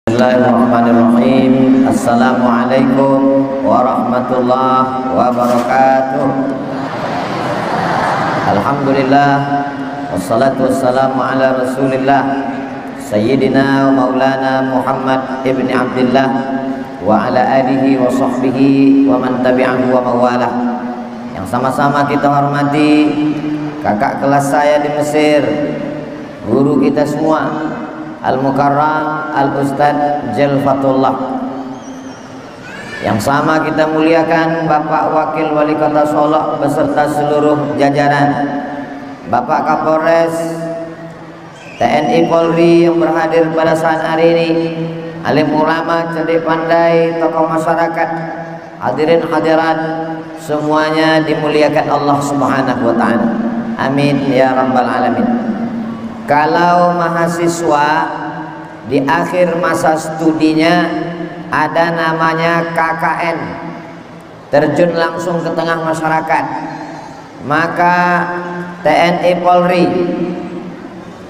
Bismillahirrahmanirrahim. Assalamualaikum warahmatullahi wabarakatuh. Alhamdulillah, wassalatu wassalamu ala rasulillah Sayyidina wa maulana Muhammad ibn Abdillah wa ala alihi wa sahbihi wa man tabi'ahu wa mawalah. Yang sama-sama kita hormati kakak kelas saya di Mesir, guru kita semua, Al-Mukarram Al-Ustadz Jalfatullah. Yang sama kita muliakan Bapak Wakil Wali Kota Solok beserta seluruh jajaran, Bapak Kapolres, TNI Polri yang berhadir pada saat hari ini, alim ulama, cerdik pandai, tokoh masyarakat, hadirin hadirat, semuanya dimuliakan Allah Subhanahu wa ta'ala. Amin ya rabbal alamin. Kalau mahasiswa di akhir masa studinya ada namanya KKN, terjun langsung ke tengah masyarakat, maka TNI Polri,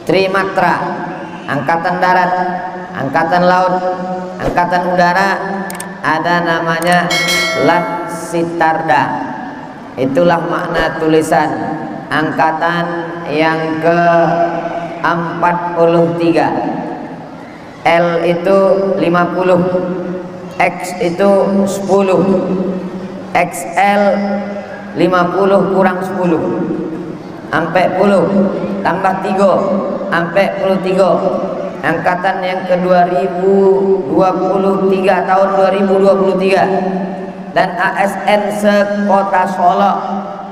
Trimatra, Angkatan Darat, Angkatan Laut, Angkatan Udara, ada namanya Latsitarda. Itulah makna tulisan angkatan yang ke-43. L itu 50, X itu 10, XL 50 kurang 10 sampai 10 tambah 3 sampai 33. Angkatan yang ke-2023 tahun 2023, dan ASN se-Kota Solo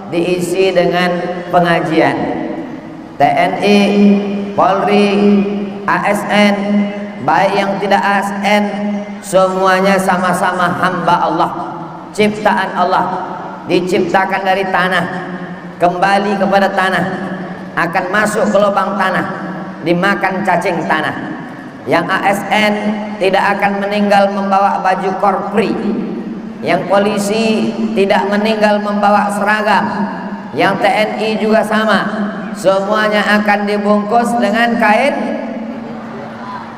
diisi dengan pengajian. TNI, Polri, ASN, baik yang tidak ASN, semuanya sama-sama hamba Allah, ciptaan Allah, diciptakan dari tanah, kembali kepada tanah, akan masuk ke lubang tanah, dimakan cacing tanah. Yang ASN tidak akan meninggal membawa baju korpri, yang polisi tidak meninggal membawa seragam, yang TNI juga sama, semuanya akan dibungkus dengan kain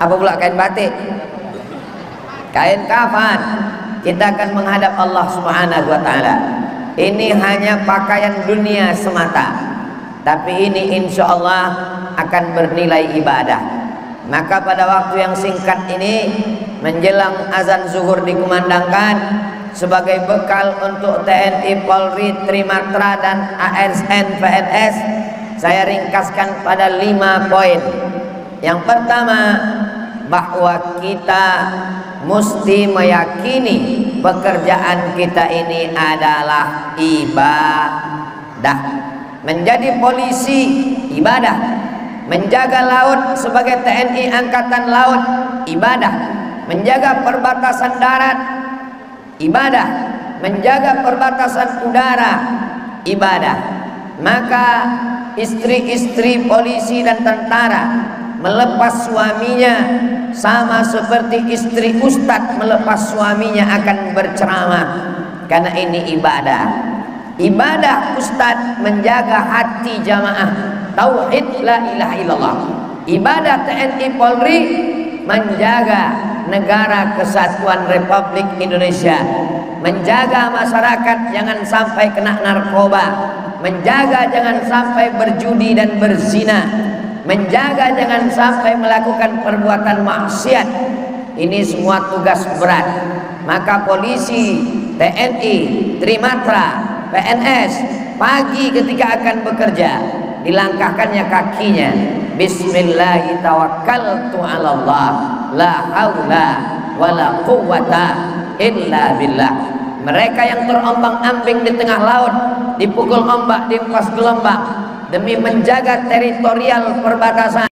apa pula? Kain batik, kain kafan. Kita akan menghadap Allah Subhanahu wa ta'ala. Ini hanya pakaian dunia semata, tapi ini insya Allah akan bernilai ibadah. Maka pada waktu yang singkat ini, menjelang azan zuhur dikumandangkan, sebagai bekal untuk TNI, Polri, Trimatra, dan ASN PNS, saya ringkaskan pada 5 poin. Yang pertama, bahwa kita mesti meyakini pekerjaan kita ini adalah ibadah. Menjadi polisi ibadah, menjaga laut sebagai TNI Angkatan Laut ibadah, menjaga perbatasan darat ibadah, menjaga perbatasan udara ibadah. Maka istri-istri polisi dan tentara melepas suaminya sama seperti istri ustadz melepas suaminya akan berceramah, karena ini ibadah. Ibadah ustadz menjaga hati jamaah, tauhid la ilaha illallah. Ibadah TNI Polri menjaga negara kesatuan Republik Indonesia, menjaga masyarakat jangan sampai kena narkoba, menjaga jangan sampai berjudi dan berzina, menjaga jangan sampai melakukan perbuatan maksiat. Ini semua tugas berat. Maka polisi, TNI, Trimatra, PNS pagi ketika akan bekerja, dilangkahkannya kakinya, bismillahi tawakkaltu ala Allah, la haula wala quwwata illa billah. Mereka yang terombang-ambing di tengah laut, dipukul ombak, dihempas gelombang, demi menjaga teritorial perbatasan.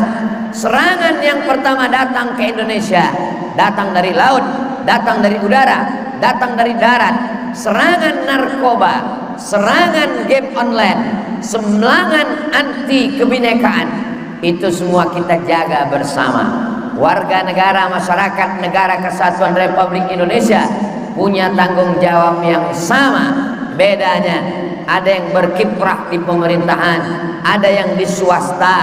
Serangan yang pertama datang ke Indonesia, datang dari laut, datang dari udara, datang dari darat. Serangan narkoba, serangan game online, serangan anti kebinekaan, itu semua kita jaga bersama. Warga negara, masyarakat negara kesatuan Republik Indonesia punya tanggung jawab yang sama. Bedanya ada yang berkiprah di pemerintahan, ada yang di swasta,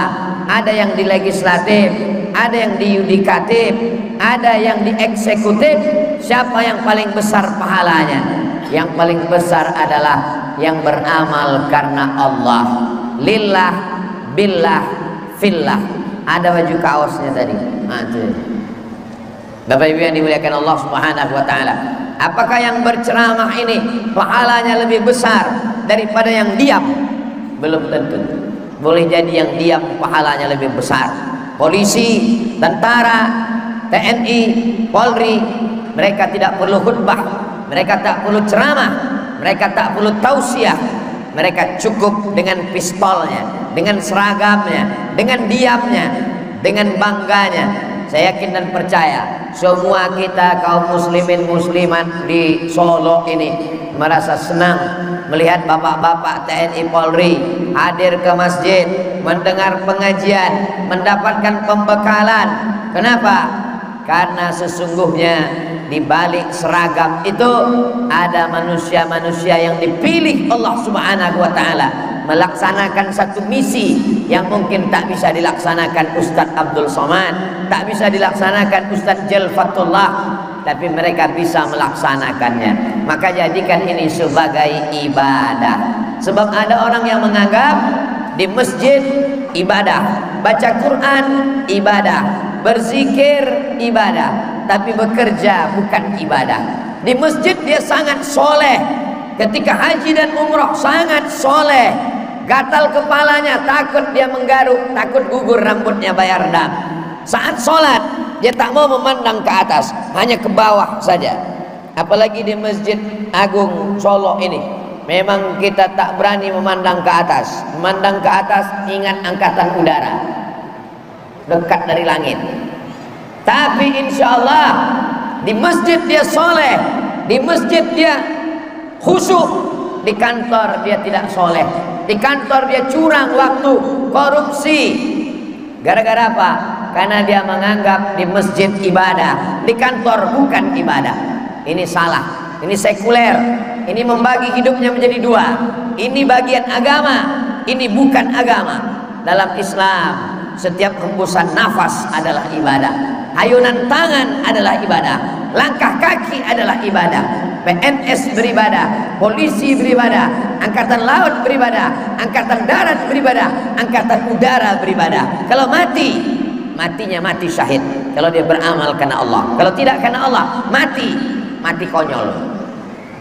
ada yang di legislatif, ada yang di yudikatif, ada yang di eksekutif. Siapa yang paling besar pahalanya? Yang paling besar adalah yang beramal karena Allah, lillah, billah, fillah. Ada baju kaosnya tadi. Bapak Ibu yang dimuliakan Allah Subhanahu wa taala, apakah yang berceramah ini pahalanya lebih besar daripada yang diam? Belum tentu. Boleh jadi yang diam pahalanya lebih besar. Polisi, tentara, TNI, Polri, mereka tidak perlu khutbah, mereka tak perlu ceramah, mereka tak perlu tausiah. Mereka cukup dengan pistolnya, dengan seragamnya, dengan diamnya, dengan bangganya. Saya yakin dan percaya semua kita kaum muslimin muslimat di Solo ini merasa senang melihat bapak-bapak TNI Polri hadir ke masjid, mendengar pengajian, mendapatkan pembekalan. Kenapa? Karena sesungguhnya di balik seragam itu ada manusia-manusia yang dipilih Allah Subhanahu wa taala melaksanakan satu misi yang mungkin tak bisa dilaksanakan Ustadz Abdul Somad, tak bisa dilaksanakan Ustadz Jalfatullah, tapi mereka bisa melaksanakannya. Maka jadikan ini sebagai ibadah. Sebab ada orang yang menganggap di masjid ibadah, baca Quran ibadah, berzikir ibadah, tapi bekerja bukan ibadah. Di masjid dia sangat soleh, ketika haji dan umroh sangat soleh, gatal kepalanya, takut dia menggaruk, takut gugur rambutnya bayar dam. Saat sholat dia tak mau memandang ke atas, hanya ke bawah saja. Apalagi di Masjid Agung Solo ini, memang kita tak berani memandang ke atas. Memandang ke atas ingat angkatan udara, dekat dari langit. Tapi insya Allah di masjid dia soleh, di masjid dia khusyuk, di kantor dia tidak soleh, di kantor dia curang waktu, korupsi. Gara-gara apa? Karena dia menganggap di masjid ibadah, di kantor bukan ibadah. Ini salah, ini sekuler, ini membagi hidupnya menjadi dua. Ini bagian agama, ini bukan agama. Dalam Islam setiap hembusan nafas adalah ibadah, ayunan tangan adalah ibadah, langkah kaki adalah ibadah. PNS beribadah, polisi beribadah, angkatan laut beribadah, angkatan darat beribadah, angkatan udara beribadah. Kalau mati, matinya mati syahid. Kalau dia beramal karena Allah, kalau tidak karena Allah, mati konyol.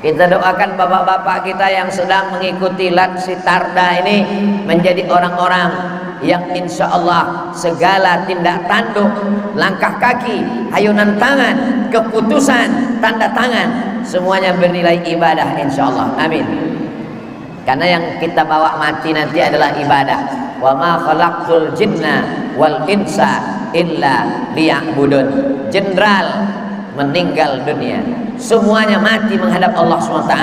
Kita doakan bapak-bapak kita yang sedang mengikuti Latsi Tarda ini menjadi orang-orang yang insya Allah segala tindak tanduk, langkah kaki, ayunan tangan, keputusan, tanda tangan, semuanya bernilai ibadah insya Allah. Amin. Karena yang kita bawa mati nanti adalah ibadah. Wa ma khalaqtul jinna wal insa illa liya'budun. Jenderal meninggal dunia, semuanya mati menghadap Allah SWT.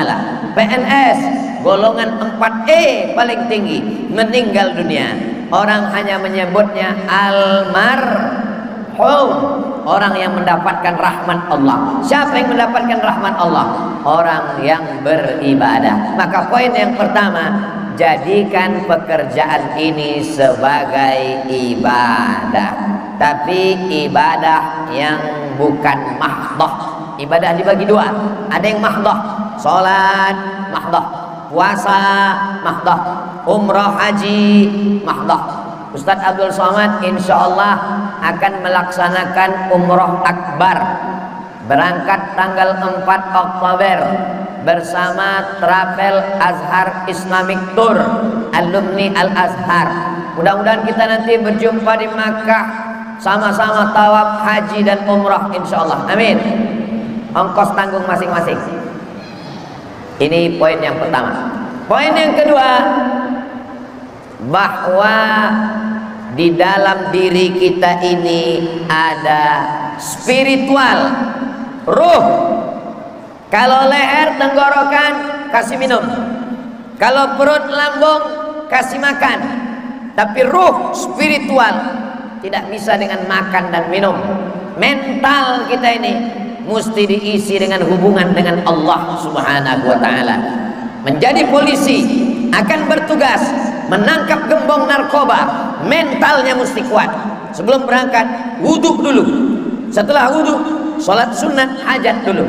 PNS golongan 4E paling tinggi meninggal dunia. Orang hanya menyebutnya almarhum, orang yang mendapatkan rahmat Allah. Siapa yang mendapatkan rahmat Allah? Orang yang beribadah. Maka poin yang pertama, jadikan pekerjaan ini sebagai ibadah, tapi ibadah yang bukan mahdoh. Ibadah dibagi dua, ada yang mahdoh, sholat mahdoh, puasa mahdoh, umroh haji mahdoh. Ustadz Abdul Somad insya Allah akan melaksanakan umroh akbar, berangkat tanggal 4 Oktober bersama Travel Azhar Islamic Tour, alumni Al Azhar. Mudah-mudahan kita nanti berjumpa di Makkah, sama-sama tawaf haji dan umrah insya Allah. Amin. Ongkos tanggung masing-masing. Ini poin yang pertama. Poin yang kedua, bahwa di dalam diri kita ini ada spiritual, ruh. Kalau leher, tenggorokan, kasih minum. Kalau perut, lambung, kasih makan. Tapi ruh, spiritual, tidak bisa dengan makan dan minum. Mental kita ini mesti diisi dengan hubungan dengan Allah Subhanahu wa ta'ala. Menjadi polisi akan bertugas menangkap gembong narkoba, mentalnya mesti kuat. Sebelum berangkat, wudhu dulu. Setelah wudhu, sholat sunat hajat dulu.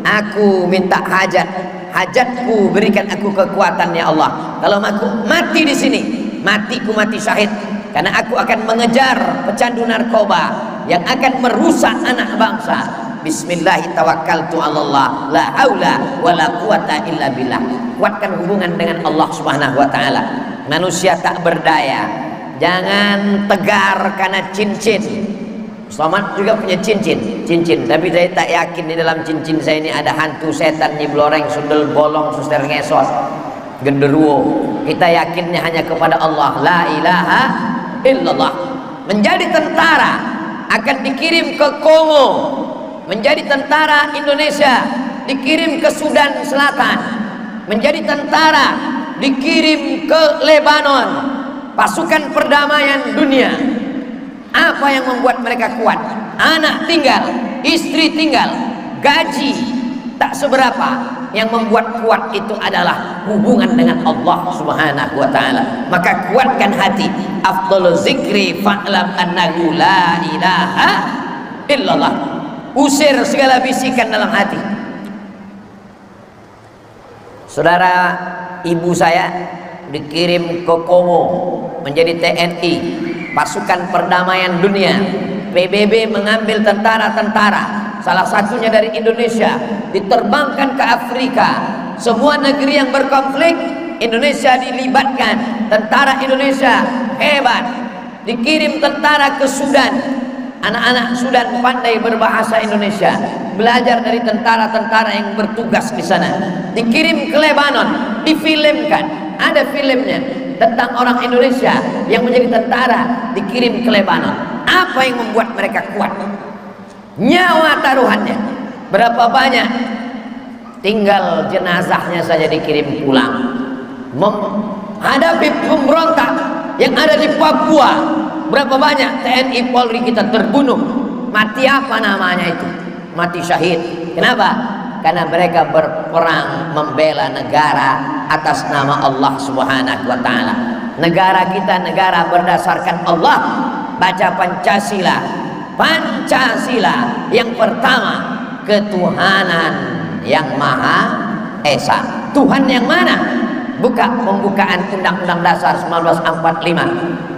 Aku minta hajat, hajatku berikan aku kekuatan ya Allah. Kalau aku mati di sini, matiku mati syahid, karena aku akan mengejar pecandu narkoba yang akan merusak anak bangsa. Bismillahirrahmanirrahim. La haula wala quwata illa billah. Kuatkan hubungan dengan Allah Subhanahu wa taala. Manusia tak berdaya. Jangan tegar karena cincin. Selamat juga punya cincin, tapi saya tak yakin di dalam cincin saya ini ada hantu setan nyibloreng, sundel bolong, suster ngesot, genderuwo. Kita yakinnya hanya kepada Allah. La ilaha illallah. Menjadi tentara akan dikirim ke Kongo. Menjadi tentara Indonesia dikirim ke Sudan Selatan. Menjadi tentara dikirim ke Lebanon. Pasukan perdamaian dunia. Apa yang membuat mereka kuat? Anak tinggal, istri tinggal, gaji tak seberapa. Yang membuat kuat itu adalah hubungan dengan Allah Subhanahu wa taala. Maka kuatkan hati. Afdhalu zikri fa'lam annahu la ilaha illallah. Usir segala bisikan dalam hati. Saudara, ibu saya dikirim ke Kongo menjadi TNI, pasukan perdamaian dunia. PBB mengambil tentara-tentara, salah satunya dari Indonesia, diterbangkan ke Afrika. Semua negeri yang berkonflik, Indonesia dilibatkan. Tentara Indonesia hebat. Dikirim tentara ke Sudan. Anak-anak Sudan pandai berbahasa Indonesia, belajar dari tentara-tentara yang bertugas di sana. Dikirim ke Lebanon, difilmkan. Ada filmnya tentang orang Indonesia yang menjadi tentara dikirim ke Lebanon. Apa yang membuat mereka kuat? Nyawa taruhannya. Berapa banyak? Tinggal jenazahnya saja dikirim pulang. Menghadapi pemberontak yang ada di Papua. Berapa banyak TNI Polri kita terbunuh? Mati apa namanya itu? Mati syahid. Kenapa? Karena mereka berperang membela negara atas nama Allah Subhanahu wa taala. Negara kita negara berdasarkan Allah. Baca Pancasila. Pancasila yang pertama, ketuhanan yang Maha Esa. Tuhan yang mana? Buka pembukaan Undang-Undang Dasar 1945.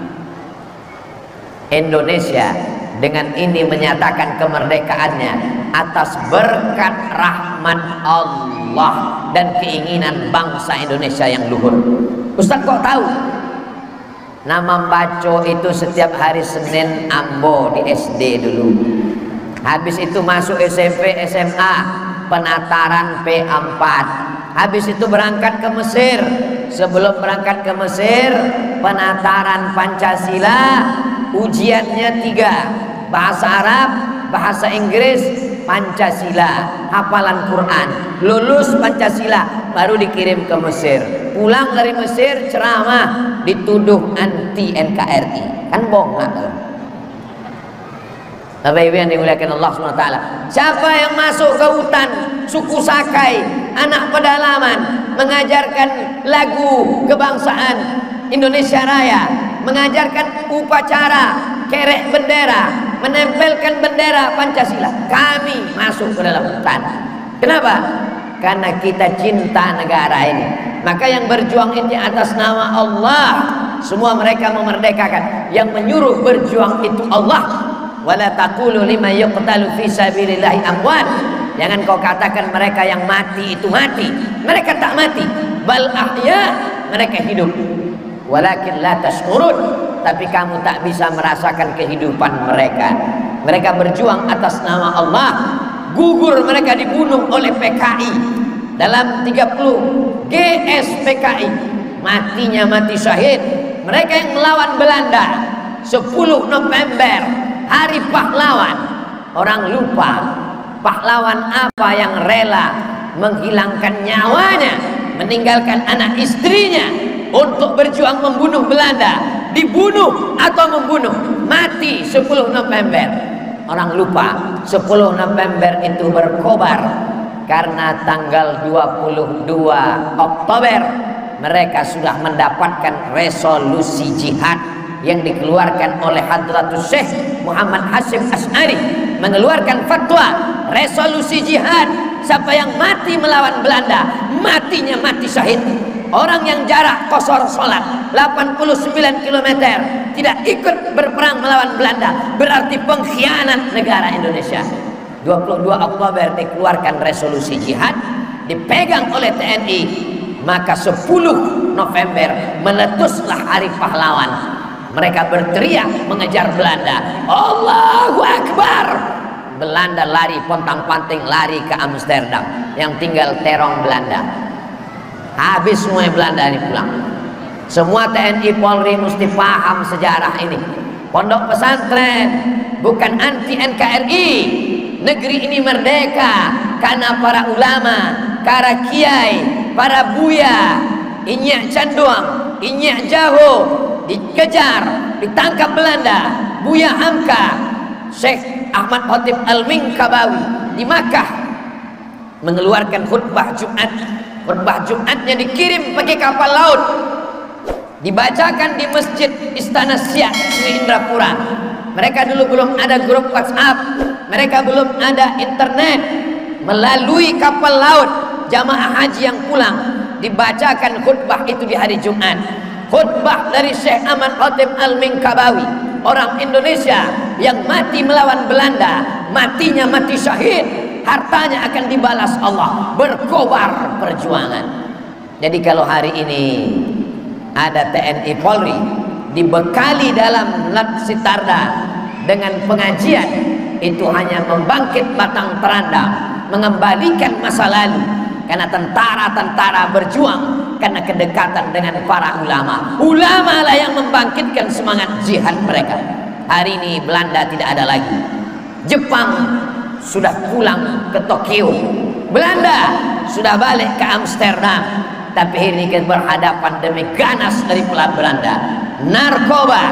Indonesia dengan ini menyatakan kemerdekaannya atas berkat rahmat Allah dan keinginan bangsa Indonesia yang luhur. Ustaz kok tahu? Nama Baco itu setiap hari Senin ambo di SD dulu. Habis itu masuk SMP, SMA, penataran P4. Habis itu berangkat ke Mesir. Sebelum berangkat ke Mesir, penataran Pancasila, ujiannya 3, bahasa Arab, bahasa Inggris, Pancasila, hafalan Quran. Lulus Pancasila baru dikirim ke Mesir. Pulang dari Mesir ceramah, dituduh anti NKRI. Kan bongkar. Bapak Ibu yang dimuliakan Allah SWT. Siapa yang masuk ke hutan suku Sakai, anak pedalaman, mengajarkan lagu kebangsaan Indonesia Raya, mengajarkan upacara kerek bendera, menempelkan bendera Pancasila, kami masuk ke dalam hutan. Kenapa? Karena kita cinta negara ini. Maka yang berjuang ini atas nama Allah, semua mereka memerdekakan. Yang menyuruh berjuang itu Allah. Wala taqulu liman yuqtalu fi sabilillahi amwat. Jangan kau katakan mereka yang mati itu mati. Mereka tak mati. Bal ahya, mereka hidup. Walakin la tash'urun, tapi kamu tak bisa merasakan kehidupan mereka. Mereka berjuang atas nama Allah. Gugur mereka dibunuh oleh PKI dalam 30 GS PKI. Matinya mati syahid. Mereka yang melawan Belanda 10 November, hari pahlawan. Orang lupa pahlawan apa yang rela menghilangkan nyawanya, meninggalkan anak istrinya untuk berjuang membunuh Belanda. Dibunuh atau membunuh, mati 10 November. Orang lupa 10 November itu berkobar karena tanggal 22 Oktober mereka sudah mendapatkan resolusi jihad yang dikeluarkan oleh Hadratus Syekh Muhammad Hasyim Asy'ari, mengeluarkan fatwa resolusi jihad. Siapa yang mati melawan Belanda, matinya mati syahid. Orang yang jarak kosor sholat 89 km tidak ikut berperang melawan Belanda berarti pengkhianat negara Indonesia. 22 Oktober dikeluarkan resolusi jihad, dipegang oleh TNI, maka 10 November meletuslah Hari Pahlawan. Mereka berteriak mengejar Belanda, Allahu Akbar. Belanda lari pontang-panting, lari ke Amsterdam, yang tinggal terong Belanda. Habis semua Belanda ini pulang. Semua TNI Polri mesti paham sejarah ini. Pondok pesantren bukan anti NKRI. Negeri ini merdeka karena para ulama, para kiai, para buya, Inyak Canduang, Inyak Jaho dikejar, ditangkap Belanda. Buya Hamka, Syekh Ahmad Khatib Al-Minkabawi di Makkah mengeluarkan khutbah Jumat. Khutbah Jumatnya dikirim pakai kapal laut, dibacakan di Masjid Istana Siak di Indrapura. Mereka dulu belum ada grup WhatsApp, mereka belum ada internet. Melalui kapal laut jamaah haji yang pulang dibacakan khutbah itu di hari Jumat. Khutbah dari Syekh Ahmad Khatib Al-Minkabawi, orang Indonesia yang mati melawan Belanda, matinya mati syahid, hartanya akan dibalas Allah, berkobar perjuangan. Jadi kalau hari ini ada TNI Polri dibekali dalam Sitarda dengan pengajian, itu hanya membangkit batang terandang, mengembalikan masa lalu. Karena tentara-tentara berjuang karena kedekatan dengan para ulama. Ulama lah yang membangkitkan semangat jihad mereka. Hari ini Belanda tidak ada lagi. Jepang sudah pulang ke Tokyo. Belanda sudah balik ke Amsterdam. Tapi ini kita berhadapan demi ganas dari pelat Belanda. Narkoba,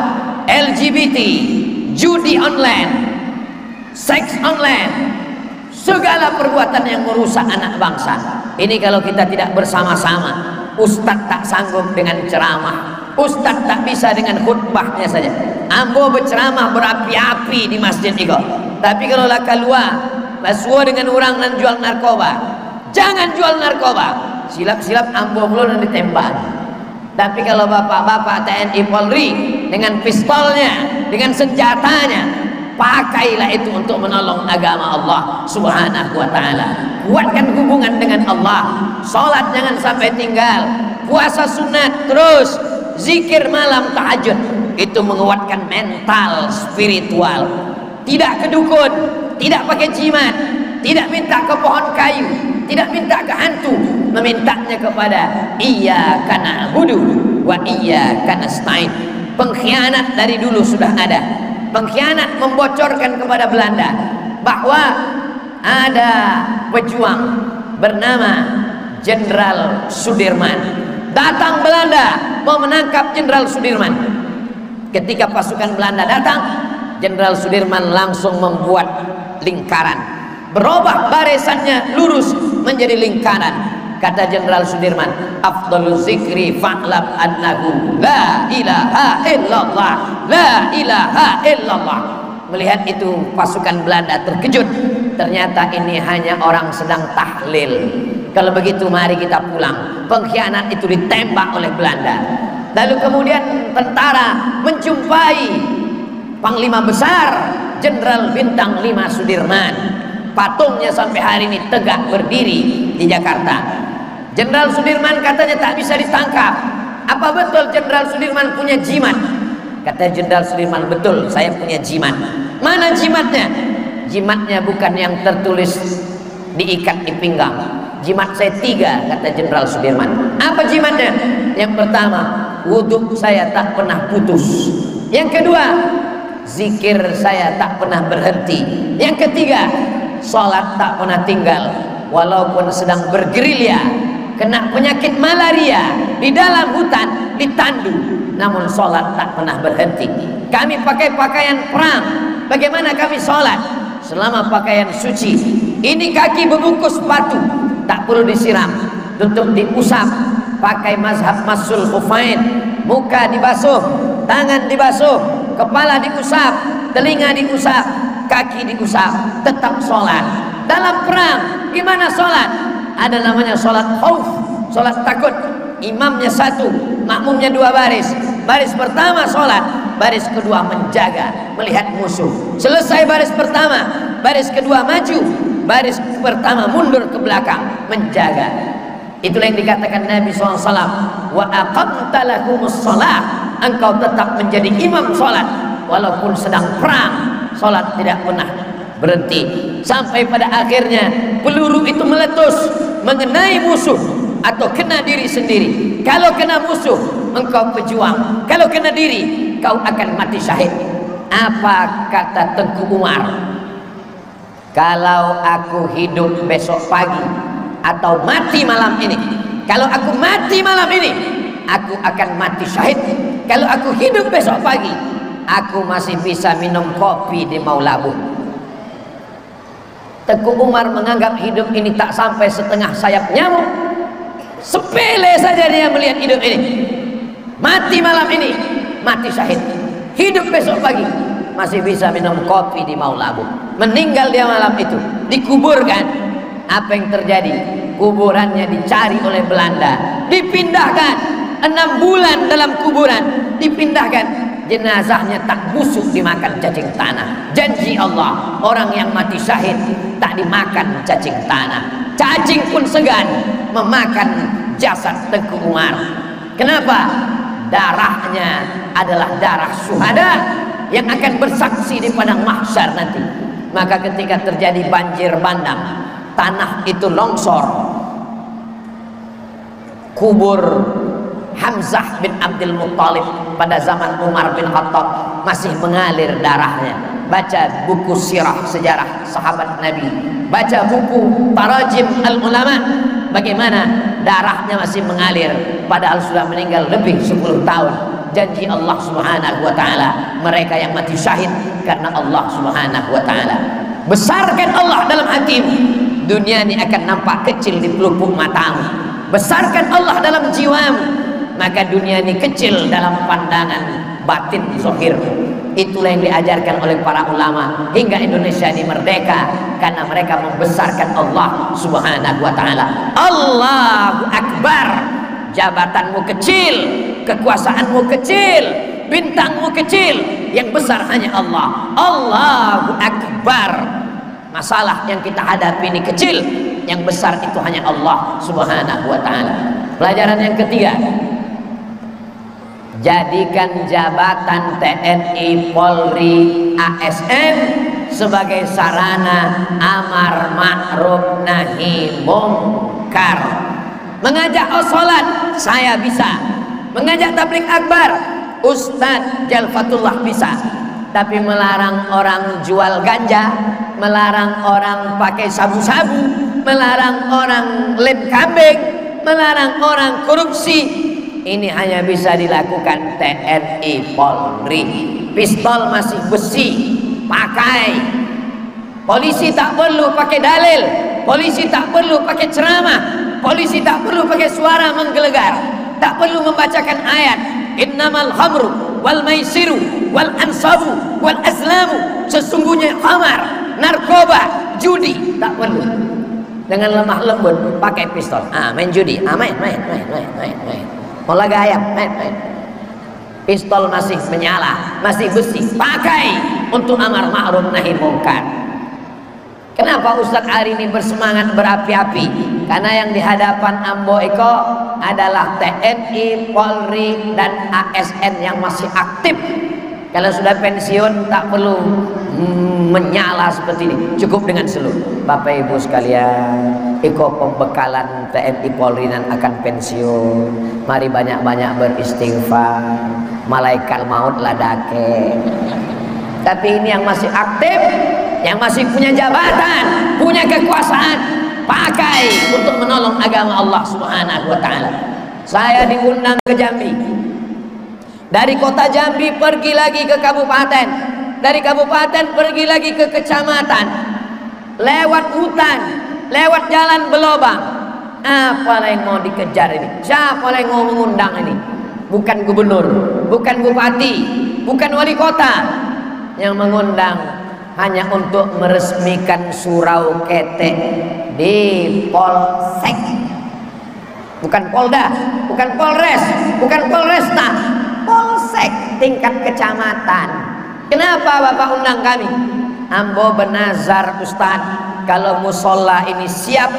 LGBT, judi online, seks online, segala perbuatan yang merusak anak bangsa. Ini kalau kita tidak bersama-sama, ustadz tak sanggup dengan ceramah, ustadz tak bisa dengan khutbahnya saja. Ambo berceramah berapi-api di masjid itu. Tapi kalau lah keluar, basuh dengan orang dan jual narkoba, jangan jual narkoba. Silap-silap ambo belum ditembak. Tapi kalau bapak-bapak TNI Polri dengan pistolnya, dengan senjatanya, pakailah itu untuk menolong agama Allah Subhanahu wa ta'ala. Kuatkan hubungan dengan Allah. Salat jangan sampai tinggal. Puasa sunat terus. Zikir malam tahajud. Itu menguatkan mental spiritual. Tidak ke dukun, tidak pakai jimat, tidak minta ke pohon kayu, tidak minta ke hantu, memintanya kepada iyyaka na'budu wa iyyaka nasta'in. Pengkhianat dari dulu sudah ada. Pengkhianat membocorkan kepada Belanda bahwa ada pejuang bernama Jenderal Sudirman. Datang Belanda mau menangkap Jenderal Sudirman. Ketika pasukan Belanda datang, Jenderal Sudirman langsung membuat lingkaran, berubah barisannya lurus menjadi lingkaran. Kata Jenderal Sudirman, afdhalu zikri fa'lam annahu la ilaha illallah, la ilaha illallah. Melihat itu pasukan Belanda terkejut, ternyata ini hanya orang sedang tahlil. Kalau begitu mari kita pulang. Pengkhianat itu ditembak oleh Belanda. Lalu kemudian tentara menjumpai Panglima Besar Jenderal Bintang 5 Sudirman. Patungnya sampai hari ini tegak berdiri di Jakarta. Jenderal Sudirman katanya tak bisa ditangkap. Apa betul Jenderal Sudirman punya jimat? Kata Jenderal Sudirman, betul, saya punya jimat. Mana jimatnya? Jimatnya bukan yang tertulis diikat di pinggang. Jimat saya 3, kata Jenderal Sudirman. Apa jimatnya? Yang pertama, wudhu saya tak pernah putus. Yang kedua, zikir saya tak pernah berhenti. Yang ketiga, sholat tak pernah tinggal. Walaupun sedang bergerilya, kena penyakit malaria di dalam hutan, ditandu, namun sholat tak pernah berhenti. Kami pakai pakaian perang, bagaimana kami sholat? Selama pakaian suci. Ini kaki berbungkus batu, tak perlu disiram, tutup diusap, pakai mazhab masul khufain, muka dibasuh, tangan dibasuh, kepala diusap, telinga diusap, kaki diusap, tetap sholat. Dalam perang gimana sholat? Ada namanya sholat khauf, sholat takut. Imamnya satu, makmumnya dua baris. Baris pertama sholat, baris kedua menjaga, melihat musuh. Selesai baris pertama, baris kedua maju, baris pertama mundur ke belakang, menjaga. Itulah yang dikatakan Nabi SAW, wa aqamta lahumus sholat, engkau tetap menjadi imam sholat walaupun sedang perang. Sholat tidak pernah berhenti sampai pada akhirnya peluru itu meletus mengenai musuh atau kena diri sendiri. Kalau kena musuh engkau pejuang, kalau kena diri kau akan mati syahid. Apa kata Tengku Umar? Kalau aku hidup besok pagi atau mati malam ini, kalau aku mati malam ini aku akan mati syahid. Kalau aku hidup besok pagi aku masih bisa minum kopi di Maulabu. Tengku Umar menganggap hidup ini tak sampai setengah sayap nyamuk. Sepele saja dia melihat hidup ini. Mati malam ini, mati syahid. Hidup besok pagi, masih bisa minum kopi di Maulabu. Meninggal dia malam itu, dikuburkan. Apa yang terjadi? Kuburannya dicari oleh Belanda, dipindahkan 6 bulan dalam kuburan, dipindahkan. Jenazahnya tak busuk dimakan cacing tanah. Janji Allah, orang yang mati syahid tak dimakan cacing tanah. Cacing pun segan memakan jasad Tengku Umar. Kenapa? Darahnya adalah darah syuhada yang akan bersaksi di padang mahsyar nanti. Maka ketika terjadi banjir bandang, tanah itu longsor, kubur Hamzah bin Abdul Muttalib pada zaman Umar bin Khattab masih mengalir darahnya. Baca buku sirah sejarah sahabat Nabi, baca buku tarajim al-ulama, bagaimana darahnya masih mengalir padahal sudah meninggal lebih 10 tahun. Janji Allah Subhanahu wa taala, mereka yang mati syahid karena Allah Subhanahu wa taala. Besarkan Allah dalam hatimu, dunia ini akan nampak kecil di pelupuk matamu. Besarkan Allah dalam jiwamu, maka dunia ini kecil dalam pandangan batin zahirmu. Itulah yang diajarkan oleh para ulama hingga Indonesia ini merdeka, karena mereka membesarkan Allah Subhanahu wa taala. Allahu Akbar. Jabatanmu kecil, kekuasaanmu kecil, bintangmu kecil, yang besar hanya Allah. Allahu Akbar. Masalah yang kita hadapi ini kecil, yang besar itu hanya Allah Subhanahu wa taala. Pelajaran yang ketiga, jadikan jabatan TNI, Polri, ASN sebagai sarana amar ma'ruf nahi mungkar. Mengajak sholat saya bisa, mengajak tabligh akbar Ustadz Jalfatullah bisa, tapi melarang orang jual ganja, melarang orang pakai sabu-sabu, melarang orang lem kambing, melarang orang korupsi, ini hanya bisa dilakukan TNI, Polri. Pistol masih besi, pakai. Polisi tak perlu pakai dalil, polisi tak perlu pakai ceramah, polisi tak perlu pakai suara menggelegar, tak perlu membacakan ayat innamal khamru wal maisiru wal ansabu wal azlamu, sesungguhnya khamar, narkoba, judi, tak perlu. Dengan lemah lembut pakai pistol, main judi, main. Mau laga ayam, main. Pistol masih menyala, masih besi, pakai untuk amar ma'ruf nahi mungkar. Kenapa Ustadz hari ini bersemangat berapi-api? Karena yang di hadapan Ambo Eko adalah TNI, Polri, dan ASN yang masih aktif. Kalau sudah pensiun tak perlu menyala seperti ini, cukup dengan seluruh. Bapak Ibu sekalian, Eko pembekalan TNI, Polri dan akan pensiun. Mari banyak-banyak beristighfar, malaikat maut ladake. Tapi ini yang masih aktif, yang masih punya jabatan, punya kekuasaan, pakai untuk menolong agama Allah Subhanahu wa taala. Saya diundang ke Jambi. Dari kota Jambi pergi lagi ke kabupaten, dari kabupaten pergi lagi ke kecamatan, lewat hutan, lewat jalan belobang, Apa yang mau dikejar ini? Siapa yang mau mengundang ini? Bukan gubernur, bukan bupati, bukan wali kota. Yang mengundang hanya untuk meresmikan surau ketek di Polsek. Bukan Polda, bukan Polres, bukan Polresta, Polsek tingkat kecamatan. Kenapa Bapak undang kami? Ambo benazar Ustaz, kalau musola ini siap,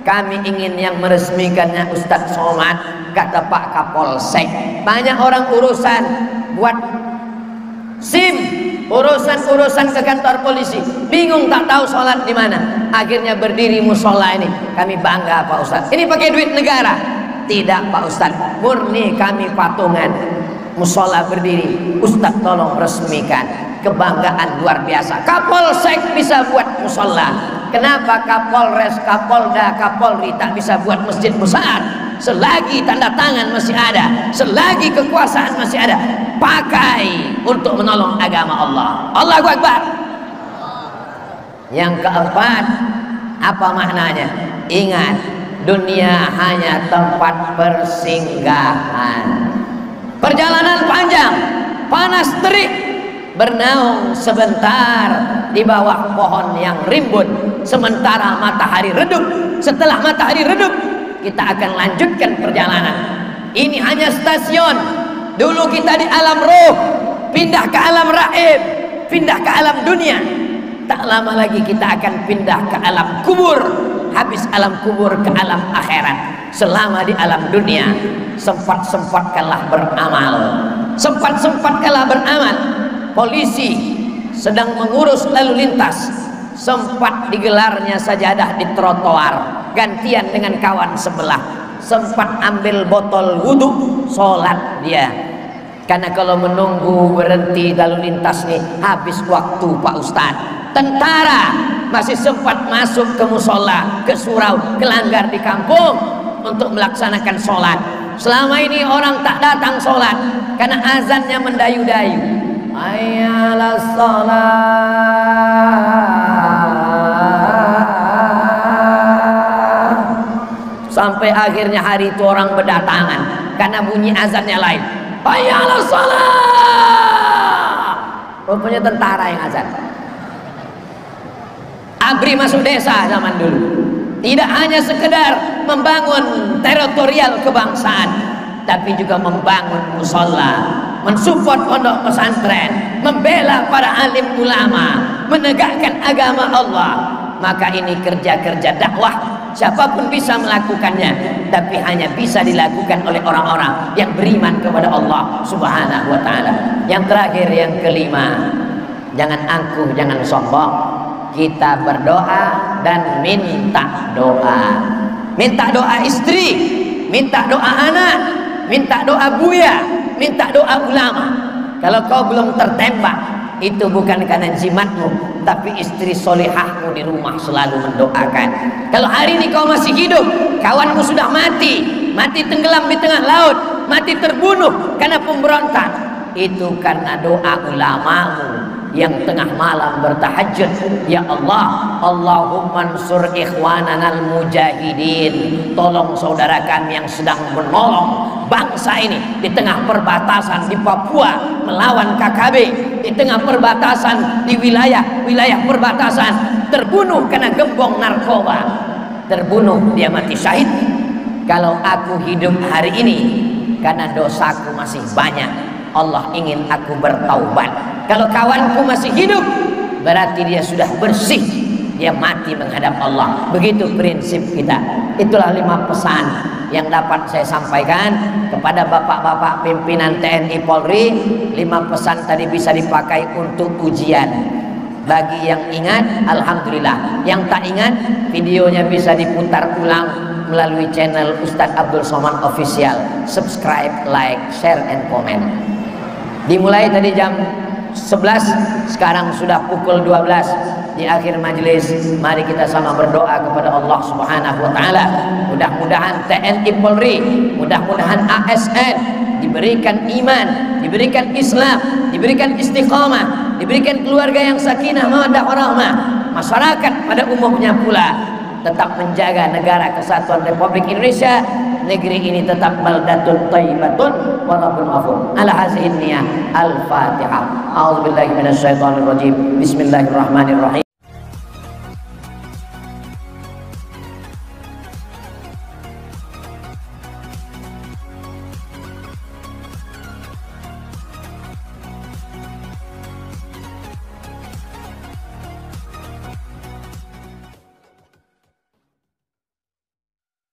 kami ingin yang meresmikannya Ustaz Somad, kata Pak Kapolsek. Banyak orang urusan buat SIM, urusan ke kantor polisi, bingung tak tahu sholat di mana. Akhirnya berdiri musola ini. Kami bangga Pak Ustaz. Ini pakai duit negara? Tidak Pak Ustaz, murni kami patungan. Musola berdiri, Ustaz tolong resmikan. Kebanggaan luar biasa. Kapolsek bisa buat musola. Kenapa Kapolres, Kapolda, Kapolri tak bisa buat masjid besar? Selagi tanda tangan masih ada, selagi kekuasaan masih ada, pakai untuk menolong agama Allah. Allahu Akbar. Yang keempat, apa maknanya? Ingat, dunia hanya tempat persinggahan. Perjalanan panjang, panas terik, bernaung sebentar di bawah pohon yang rimbun sementara matahari redup. Setelah matahari redup, kita akan lanjutkan perjalanan. Ini hanya stasiun. Dulu kita di alam roh, pindah ke alam raib, pindah ke alam dunia. Tak lama lagi kita akan pindah ke alam kubur. Habis alam kubur ke alam akhirat. Selama di alam dunia, sempat-sempatkanlah beramal. Sempat-sempatkanlah beramal. Polisi sedang mengurus lalu lintas, sempat digelarnya sajadah di trotoar, gantian dengan kawan sebelah. Sempat ambil botol wudhu, sholat dia. Karena kalau menunggu berhenti lalu lintas nih, habis waktu Pak Ustadz. Tentara masih sempat masuk ke musola, ke surau, ke langgar di kampung untuk melaksanakan sholat. Selama ini orang tak datang sholat karena azannya mendayu-dayu. Hayya 'alas shalah. Sampai akhirnya hari itu orang berdatangan karena bunyi azannya lain. Hayya 'alas shalah. Rupanya tentara yang azan. ABRI masuk desa zaman dulu. Tidak hanya sekedar membangun teritorial kebangsaan, tapi juga membangun musola, mensupport pondok pesantren, membela para alim ulama, menegakkan agama Allah. Maka ini kerja-kerja dakwah. Siapapun bisa melakukannya, tapi hanya bisa dilakukan oleh orang-orang yang beriman kepada Allah Subhanahu wa ta'ala. Yang terakhir, yang kelima, jangan angkuh, jangan sombong. Kita berdoa dan minta doa. Minta doa istri, minta doa anak, minta doa buya, minta doa ulama. Kalau kau belum tertembak, itu bukan karena jimatmu, tapi istri solehahmu di rumah selalu mendoakan. Kalau hari ini kau masih hidup, kawanmu sudah mati, mati tenggelam di tengah laut, mati terbunuh karena pemberontak, itu karena doa ulamamu yang tengah malam bertahajud. Ya Allah, Allahumma ansur ikhwananal mujahidin. Tolong saudara kami yang sedang menolong bangsa ini di tengah perbatasan di Papua melawan KKB, di tengah perbatasan di wilayah perbatasan, terbunuh karena gembong narkoba, terbunuh, dia mati syahid. Kalau aku hidup hari ini karena dosaku masih banyak, Allah ingin aku bertaubat. Kalau kawanku masih hidup, berarti dia sudah bersih, dia mati menghadap Allah. Begitu prinsip kita. Itulah 5 pesan yang dapat saya sampaikan kepada bapak-bapak pimpinan TNI Polri. 5 pesan tadi bisa dipakai untuk ujian. Bagi yang ingat, alhamdulillah. Yang tak ingat, videonya bisa diputar ulang melalui channel Ustadz Abdul Somad Official. Subscribe, like, share, and comment. Dimulai tadi jam 11, sekarang sudah pukul 12. Di akhir majelis, mari kita sama berdoa kepada Allah Subhanahu wa ta'ala. Mudah-mudahan TNI Polri, mudah-mudahan ASN diberikan iman, diberikan Islam, diberikan istiqamah, diberikan keluarga yang sakinah, mawaddah warahmah. Masyarakat pada umumnya pula tetap menjaga negara kesatuan Republik Indonesia. Negeri ini tetap baldatun thayyibatun wa rabbun ghafur. Ala hazihi niyah. Al-Fatihah. A'udzubillahi minasyaitonir rajim. Bismillahirrahmanirrahim.